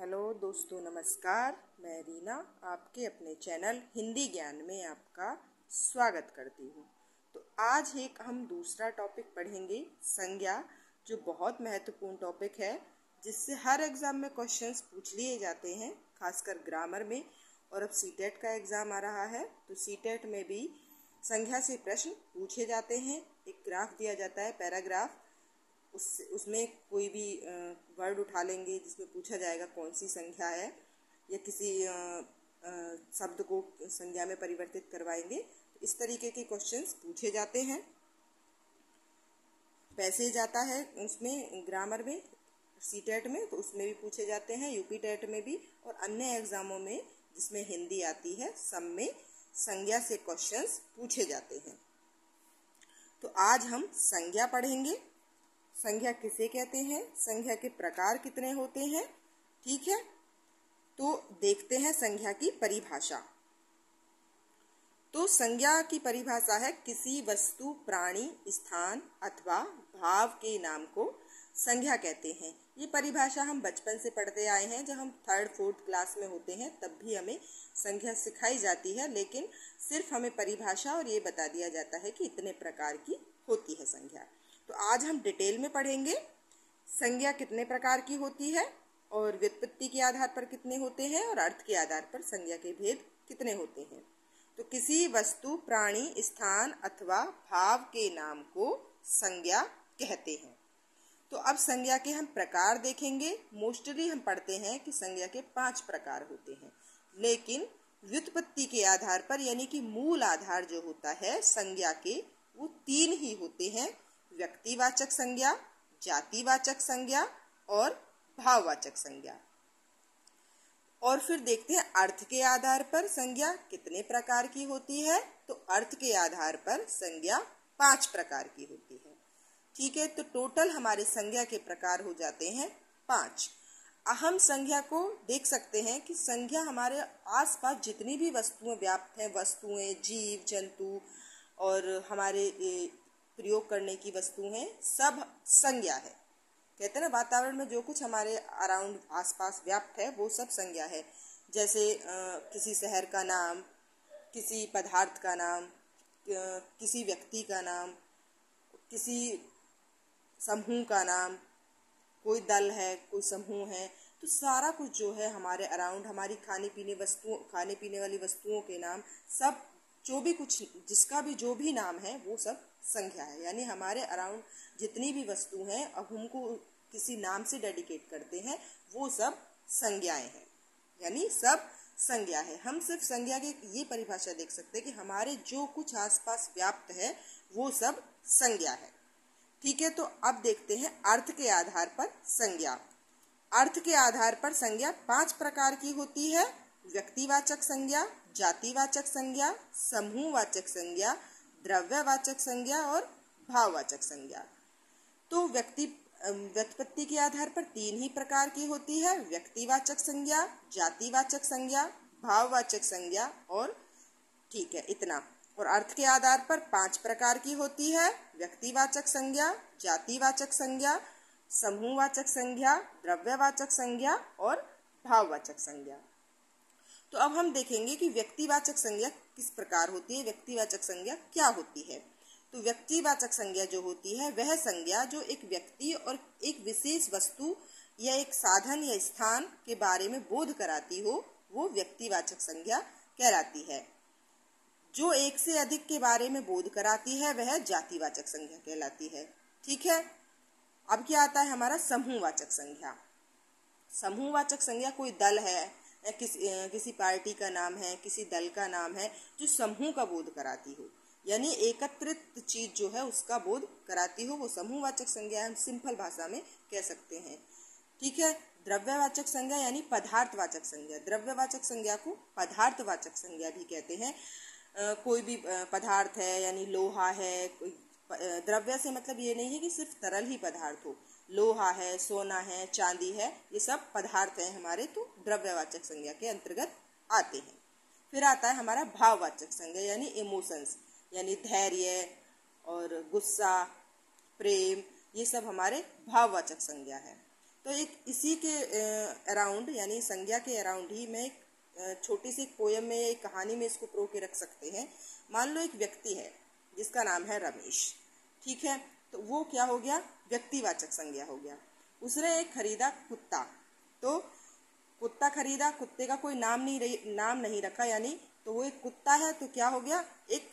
Hello दोस्तों, नमस्कार। मैं रीना आपके अपने चैनल हिंदी ज्ञान में आपका स्वागत करती हूँ। तो आज हम दूसरा टॉपिक पढ़ेंगे, संज्ञा, जो बहुत महत्वपूर्ण टॉपिक है, जिससे हर एग्ज़ाम में क्वेश्चंस पूछ लिए जाते हैं, खासकर ग्रामर में। और अब सीटेट का एग्ज़ाम आ रहा है, तो सीटेट में भी संज्ञा से प्रश्न पूछे जाते हैं। एक ग्राफ दिया जाता है, पैराग्राफ, उसमें कोई भी वर्ड उठा लेंगे जिसमें पूछा जाएगा कौन सी संख्या है, या किसी शब्द को संज्ञा में परिवर्तित करवाएंगे। तो इस तरीके के क्वेश्चंस पूछे जाते हैं। पैसेज आता है उसमें, ग्रामर में, सीटेट में, तो उसमें भी पूछे जाते हैं, यूपी टेट में भी, और अन्य एग्जामों में जिसमें हिंदी आती है, सब में संज्ञा से क्वेश्चंस पूछे जाते हैं। तो आज हम संज्ञा पढ़ेंगे। संज्ञा किसे कहते हैं, संज्ञा के प्रकार कितने होते हैं, ठीक है। तो देखते हैं संज्ञा की परिभाषा। तो संज्ञा की परिभाषा है, किसी वस्तु, प्राणी, स्थान अथवा भाव के नाम को संज्ञा कहते हैं। ये परिभाषा हम बचपन से पढ़ते आए हैं। जब हम 3rd-4th क्लास में होते हैं तब भी हमें संज्ञा सिखाई जाती है, लेकिन सिर्फ हमें परिभाषा और ये बता दिया जाता है कि इतने प्रकार की होती है संज्ञा। तो आज हम डिटेल में पढ़ेंगे संज्ञा कितने प्रकार की होती है, और व्युत्पत्ति के आधार पर कितने होते हैं, और अर्थ के आधार पर संज्ञा के भेद कितने होते हैं। तो किसी वस्तु, प्राणी, स्थान अथवा भाव के नाम को संज्ञा कहते हैं। तो अब संज्ञा के हम प्रकार देखेंगे। मोस्टली हम पढ़ते हैं कि संज्ञा के 5 प्रकार होते हैं, लेकिन व्युत्पत्ति के आधार पर, यानी कि मूल आधार जो होता है संज्ञा के, वो 3 ही होते हैं: व्यक्तिवाचक संज्ञा, जातिवाचक संज्ञा और भाववाचक संज्ञा। और फिर देखते हैं अर्थ के आधार पर संज्ञा कितने प्रकार की होती है। तो अर्थ के आधार पर संज्ञा 5 प्रकार की होती है, ठीक है। तो टोटल हमारे संज्ञा के प्रकार हो जाते हैं 5। हम संज्ञा को देख सकते हैं कि संज्ञा हमारे आसपास जितनी भी वस्तुएं व्याप्त हैं, वस्तुएं, जीव जंतु और हमारे प्रयोग करने की वस्तुएं, सब संज्ञा है। कहते हैं ना, वातावरण में जो कुछ हमारे अराउंड आसपास व्याप्त है वो सब संज्ञा है। जैसे किसी शहर का नाम, किसी पदार्थ का नाम, किसी व्यक्ति का नाम, किसी समूह का नाम, कोई दल है, कोई समूह है, तो सारा कुछ जो है हमारे अराउंड, हमारी खाने पीने वाली वस्तुओं के नाम, सब जो भी कुछ, जिसका भी जो भी नाम है, वो सब संज्ञा है। यानी हमारे अराउंड जितनी भी वस्तु हैं, अब हमको किसी नाम से डेडिकेट करते हैं, वो सब संज्ञाएं हैं, यानी सब संज्ञा है। हम सिर्फ संज्ञा की ये परिभाषा देख सकते हैं कि हमारे जो कुछ आसपास व्याप्त है वो सब संज्ञा है, ठीक है। तो अब देखते हैं अर्थ के आधार पर संज्ञा। अर्थ के आधार पर संज्ञा 5 प्रकार की होती है: व्यक्तिवाचक संज्ञा, जातिवाचक संज्ञा, समूहवाचक संज्ञा, द्रव्यवाचक संज्ञा और भाववाचक संज्ञा। तो व्युत्पत्ति के आधार पर 3 ही प्रकार की होती है: व्यक्तिवाचक संज्ञा, जातिवाचक संज्ञा, भाववाचक संज्ञा, और ठीक है, इतना। और अर्थ के आधार पर 5 प्रकार की होती है: व्यक्तिवाचक संज्ञा, जातिवाचक संज्ञा, समूहवाचक संज्ञा, द्रव्यवाचक संज्ञा और भाववाचक संज्ञा। तो अब हम देखेंगे कि व्यक्तिवाचक संज्ञा किस प्रकार होती है, व्यक्तिवाचक संज्ञा क्या होती है। तो व्यक्तिवाचक संज्ञा जो होती है, वह संज्ञा जो एक व्यक्ति और एक विशेष वस्तु या एक साधन या स्थान के बारे में बोध कराती हो, वो व्यक्तिवाचक संज्ञा कहलाती है। जो एक से अधिक के बारे में बोध कराती है, वह जातिवाचक संज्ञा कहलाती है, ठीक है। अब क्या आता है हमारा समूहवाचक संज्ञा। समूहवाचक संज्ञा कोई दल है, किसी पार्टी का नाम है, किसी दल का नाम है, जो समूह का बोध कराती हो, यानी एकत्रित चीज जो है उसका बोध कराती हो, वो समूहवाचक संज्ञा हम सिंपल भाषा में कह सकते हैं, ठीक है। द्रव्यवाचक संज्ञा यानी पदार्थवाचक संज्ञा। द्रव्यवाचक संज्ञा को पदार्थवाचक संज्ञा भी कहते हैं। कोई भी पदार्थ है, यानी लोहा है, द्रव्य से मतलब ये नहीं है कि सिर्फ तरल ही पदार्थ हो, लोहा है, सोना है, चांदी है, ये सब पदार्थ हैं हमारे, तो द्रव्यवाचक संज्ञा के अंतर्गत आते हैं। फिर आता है हमारा भाववाचक संज्ञा, यानी इमोशंस, यानी धैर्य और गुस्सा, प्रेम, ये सब हमारे भाववाचक संज्ञा है। तो एक इसी के अराउंड यानी संज्ञा के अराउंड ही मैं एक छोटी सी पोयम में, एक कहानी में इसको प्रो के रख सकते हैं। मान लो एक व्यक्ति है जिसका नाम है रमेश, ठीक है, तो वो क्या हो गया, व्यक्तिवाचक संज्ञा हो गया। उसने एक खरीदा कुत्ता, तो कुत्ता खरीदा, कुत्ते का कोई नाम नहीं रखा, यानी तो वो एक कुत्ता है, तो क्या हो गया, एक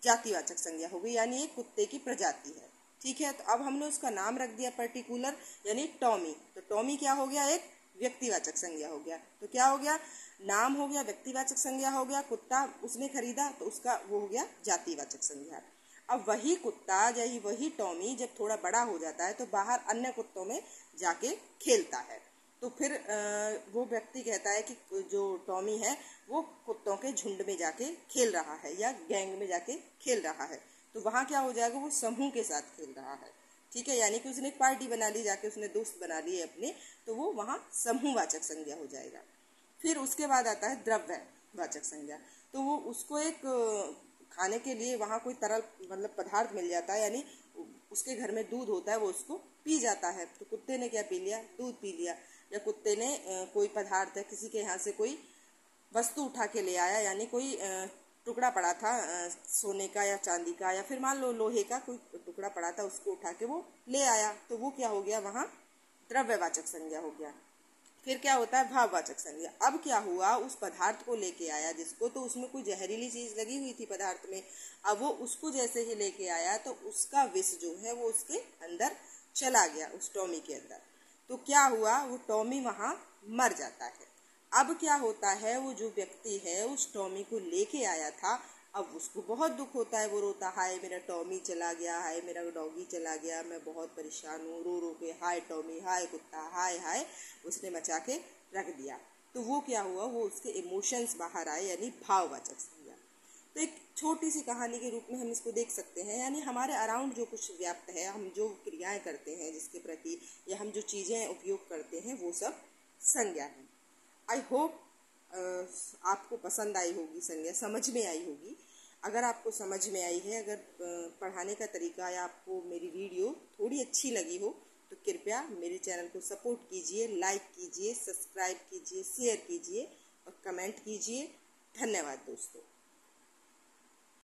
जातिवाचक संज्ञा हो गई, यानी एक कुत्ते की प्रजाति है, ठीक है। तो अब हमने उसका नाम रख दिया पर्टिकुलर, यानी टॉमी, तो टॉमी क्या हो गया, एक व्यक्तिवाचक संज्ञा हो गया। तो क्या हो गया, नाम हो गया, व्यक्तिवाचक संज्ञा हो गया, कुत्ता उसने खरीदा तो उसका वो हो गया जातिवाचक संज्ञा। अब वही कुत्ता यही वही टॉमी जब थोड़ा बड़ा हो जाता है तो बाहर अन्य कुत्तों में जाके खेलता है, तो फिर वो व्यक्ति कहता है कि जो टॉमी है वो कुत्तों के झुंड में जाके खेल रहा है या गैंग में जाके खेल रहा है, तो वहाँ क्या हो जाएगा, वो समूह के साथ खेल रहा है, ठीक है, यानी कि उसने एक पार्टी बना ली, जाके उसने दोस्त बना लिए अपने, तो वो वहाँ समूहवाचक संज्ञा हो जाएगा। फिर उसके बाद आता है द्रव्यवाचक संज्ञा, तो वो उसको एक खाने के लिए वहाँ कोई तरल मतलब पदार्थ मिल जाता है, यानी उसके घर में दूध होता है, वो उसको पी जाता है, तो कुत्ते ने क्या पी लिया, दूध पी लिया। या कुत्ते ने कोई पदार्थ है, किसी के यहाँ से कोई वस्तु उठा के ले आया, यानी कोई टुकड़ा पड़ा था सोने का या चांदी का, या फिर मान लो लोहे का कोई टुकड़ा पड़ा था, उसको उठा के वो ले आया, तो वो क्या हो गया, वहाँ द्रव्यवाचक संज्ञा हो गया। फिर क्या होता है, भाववाचक संज्ञा। अब क्या हुआ, उस पदार्थ को लेके आया जिसको, तो उसमें कोई जहरीली चीज लगी हुई थी पदार्थ में, अब वो उसको जैसे ही लेके आया तो उसका विष जो है वो उसके अंदर चला गया, उस टॉमी के अंदर, तो क्या हुआ, वो टॉमी वहां मर जाता है। अब क्या होता है, वो जो व्यक्ति है उस टॉमी को लेके आया था, अब उसको बहुत दुख होता है, वो रोता, हाय मेरा टॉमी चला गया, हाय मेरा डॉगी चला गया, मैं बहुत परेशान हूँ, रो रो के हाय टॉमी, हाय कुत्ता, हाय हाय उसने मचा के रख दिया। तो वो क्या हुआ, वो उसके इमोशंस बाहर आए, यानी भाववाचक संज्ञा। तो एक छोटी सी कहानी के रूप में हम इसको देख सकते हैं, यानी हमारे अराउंड जो कुछ व्याप्त है, हम जो क्रियाएं करते हैं जिसके प्रति, या हम जो चीज़ें उपयोग करते हैं, वो सब संज्ञा है। आई होप आपको पसंद आई होगी संज्ञा, समझ में आई होगी। अगर आपको समझ में आई है, अगर पढ़ाने का तरीका या आपको मेरी वीडियो थोड़ी अच्छी लगी हो, तो कृपया मेरे चैनल को सपोर्ट कीजिए, लाइक कीजिए, सब्सक्राइब कीजिए, शेयर कीजिए और कमेंट कीजिए। धन्यवाद दोस्तों।